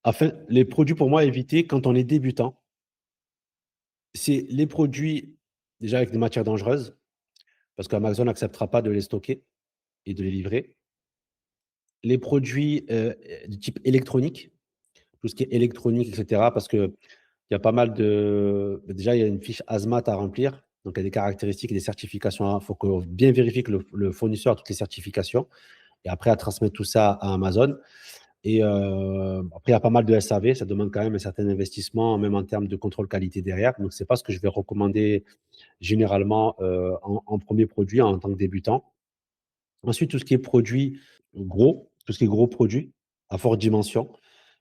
Enfin, les produits pour moi à éviter quand on est débutant, c'est les produits déjà avec des matières dangereuses, parce qu'Amazon n'acceptera pas de les stocker et de les livrer. Les produits de type électronique, tout ce qui est électronique, etc. Parce qu'il y a pas mal de. Déjà, il y a une fiche ASMAT à remplir. Donc, il y a des caractéristiques et des certifications. Il faut bien vérifier que le fournisseur a toutes les certifications. Et après, à transmettre tout ça à Amazon. Et après, il y a pas mal de SAV. Ça demande quand même un certain investissement, même en termes de contrôle qualité derrière. Donc, ce n'est pas ce que je vais recommander généralement en premier produit en tant que débutant. Ensuite, tout ce qui est produit gros, tout ce qui est gros produit à forte dimension,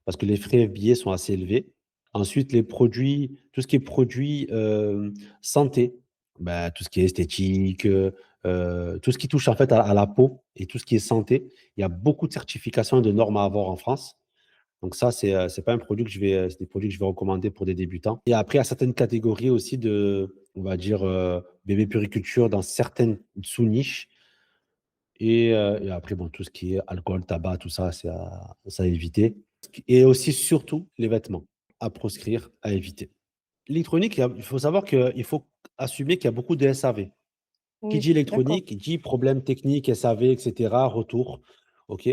parce que les frais FBA sont assez élevés. Ensuite, les produits, tout ce qui est produit santé, bah, tout ce qui est esthétique, tout ce qui touche en fait à la peau et tout ce qui est santé, il y a beaucoup de certifications et de normes à avoir en France. Donc ça, c'est pas un produit que c'est des produits que je vais recommander pour des débutants. Et après, il y a certaines catégories aussi de, on va dire, bébé puriculture dans certaines sous-niches et après, bon, tout ce qui est alcool, tabac, tout ça, c'est à éviter. Et aussi, surtout, les vêtements à proscrire, à éviter. L'électronique, il faut savoir qu'il faut assumer qu'il y a beaucoup de SAV. Qui Oui, dit d'accord. électronique, dit problème technique, SAV, etc., retour, OK,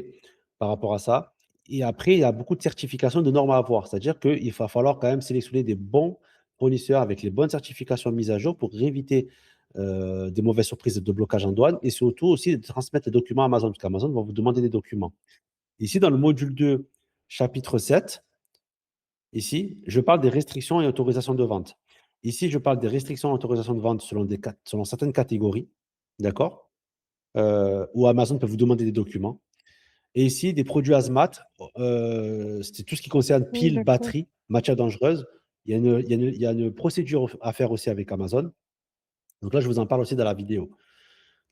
par rapport à ça. Et après, il y a beaucoup de certifications, de normes à avoir. C'est-à-dire qu'il va falloir quand même sélectionner des bons fournisseurs avec les bonnes certifications mises à jour pour éviter des mauvaises surprises de blocage en douane et surtout aussi de transmettre les documents à Amazon, parce qu'Amazon va vous demander des documents. Ici, dans le module 2, chapitre 7, ici, je parle des restrictions et autorisations de vente. Ici, je parle des restrictions et autorisations de vente selon certaines catégories, d'accord, où Amazon peut vous demander des documents. Et ici, des produits ASMAT, c'est tout ce qui concerne Oui, piles, d'accord. batteries, matières dangereuses. Il y a une procédure à faire aussi avec Amazon. Donc là, je vous en parle aussi dans la vidéo.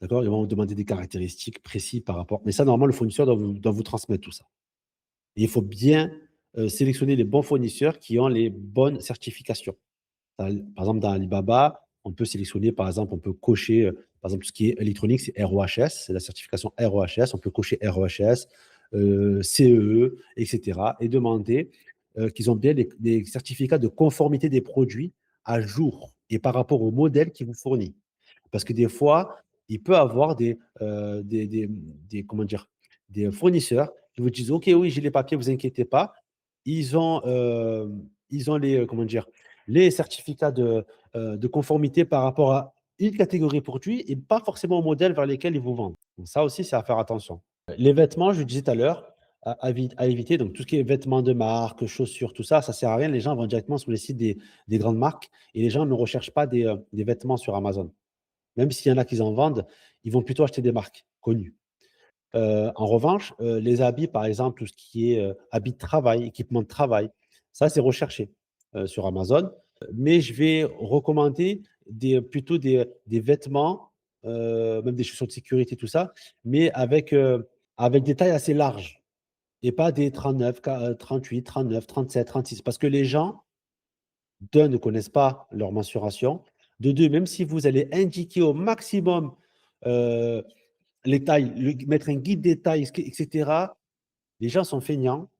D'accord? Ils vont vous demander des caractéristiques précises par rapport. Mais ça, normalement, le fournisseur doit vous transmettre tout ça. Et il faut bien sélectionner les bons fournisseurs qui ont les bonnes certifications. Par exemple, dans Alibaba, on peut sélectionner, par exemple, on peut cocher, par exemple, tout ce qui est électronique, c'est ROHS, c'est la certification ROHS. On peut cocher ROHS, CEE, etc. Et demander qu'ils ont bien des certificats de conformité des produits à jour et par rapport au modèle qui vous fournit. Parce que des fois, il peut avoir comment dire, des fournisseurs qui vous disent, OK, oui, j'ai les papiers, vous inquiétez pas. Ils ont, euh, ils ont comment dire, les certificats de conformité par rapport à une catégorie de produits et pas forcément au modèle vers lesquels ils vous vendent. Donc ça aussi, c'est à faire attention. Les vêtements, je le disais tout à l'heure, à éviter. Donc tout ce qui est vêtements de marque, chaussures, tout ça, ça ne sert à rien. Les gens vont directement sur les sites des grandes marques et les gens ne recherchent pas des vêtements sur Amazon. Même s'il y en a qui en vendent, ils vont plutôt acheter des marques connues. En revanche, les habits, par exemple, tout ce qui est habits de travail, équipement de travail, ça, c'est recherché sur Amazon. Mais je vais recommander plutôt des vêtements, même des chaussures de sécurité, tout ça, mais avec des tailles assez larges et pas des 39, 38, 39, 37, 36. Parce que les gens, d'un, ne connaissent pas leur mensuration. De deux, même si vous allez indiquer au maximum euh, les tailles, mettre un guide des tailles, etc., les gens sont feignants,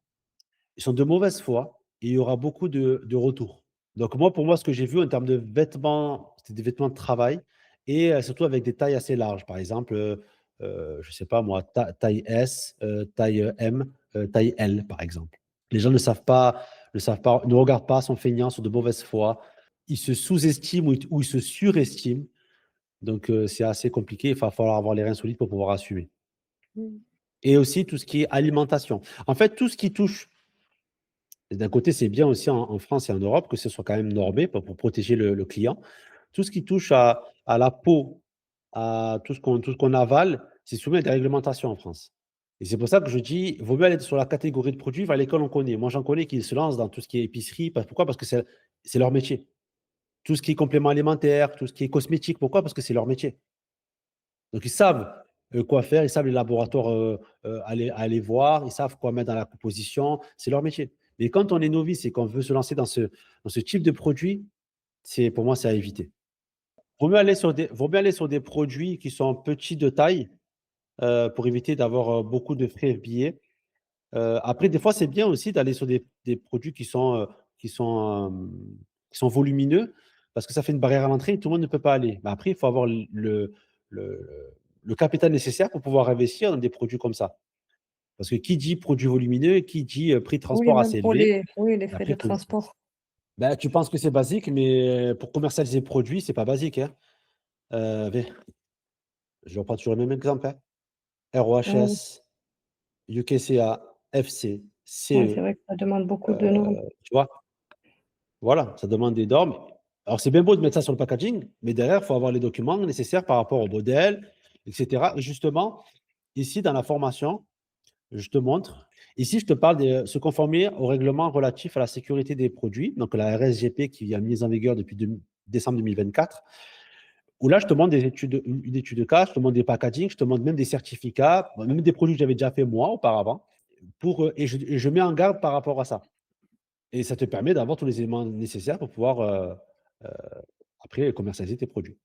ils sont de mauvaise foi et il y aura beaucoup de retours. Donc, moi, pour moi, ce que j'ai vu en termes de vêtements, c'était des vêtements de travail et surtout avec des tailles assez larges. Par exemple, je ne sais pas moi, taille S, taille M, taille L, par exemple. Les gens ne savent pas, ne regardent pas, sont feignants, sont de mauvaise foi. Ils se sous-estiment ou ils se surestiment. Donc, c'est assez compliqué. Il va falloir avoir les reins solides pour pouvoir assumer. Mm. Et aussi tout ce qui est alimentation. En fait, tout ce qui touche, d'un côté, c'est bien aussi en France et en Europe que ce soit quand même normé pour protéger le client. Tout ce qui touche à la peau, à tout ce qu'on avale, c'est soumis à des réglementations en France. Et c'est pour ça que je dis, il vaut mieux aller sur la catégorie de produits vers lesquels on connaît. Moi, j'en connais qui se lancent dans tout ce qui est épicerie. Pourquoi? Parce que c'est leur métier. Tout ce qui est complément alimentaire, tout ce qui est cosmétique. Pourquoi? Parce que c'est leur métier. Donc, ils savent quoi faire, ils savent les laboratoires aller voir, ils savent quoi mettre dans la composition. C'est leur métier. Mais quand on est novice et qu'on veut se lancer dans ce type de produit, pour moi, c'est à éviter. Vaut mieux aller sur des produits qui sont petits de taille pour éviter d'avoir beaucoup de frais FBA. Après, des fois, c'est bien aussi d'aller sur des produits qui sont, qui sont volumineux parce que ça fait une barrière à l'entrée et tout le monde ne peut pas aller. Mais après, il faut avoir le le capital nécessaire pour pouvoir investir dans des produits comme ça. Parce que qui dit produit volumineux, qui dit, prix de Oui, transport même assez pour élevé, les frais après de il faut transport. bah, tu penses que c'est basique, mais pour commercialiser le produit, c'est pas basique, hein. Vé je reprends toujours le même exemple, hein. Oui, ROHS, UKCA, FC, ouais, c'est CE, vrai que ça demande beaucoup de normes. tu vois? Voilà, ça demande des normes. Alors, c'est bien beau de mettre ça sur le packaging, mais derrière, il faut avoir les documents nécessaires par rapport au modèle, et cetera. Et justement, ici, dans la formation, je te montre. Ici, je te parle de se conformer au règlement relatif à la sécurité des produits, donc la RSGP qui est mise en vigueur depuis décembre 2024, où là, je te montre une étude de cas, je te montre des packaging, je te montre même des certificats, même des produits que j'avais déjà fait moi auparavant, et je mets en garde par rapport à ça. Et ça te permet d'avoir tous les éléments nécessaires pour pouvoir après commercialiser tes produits.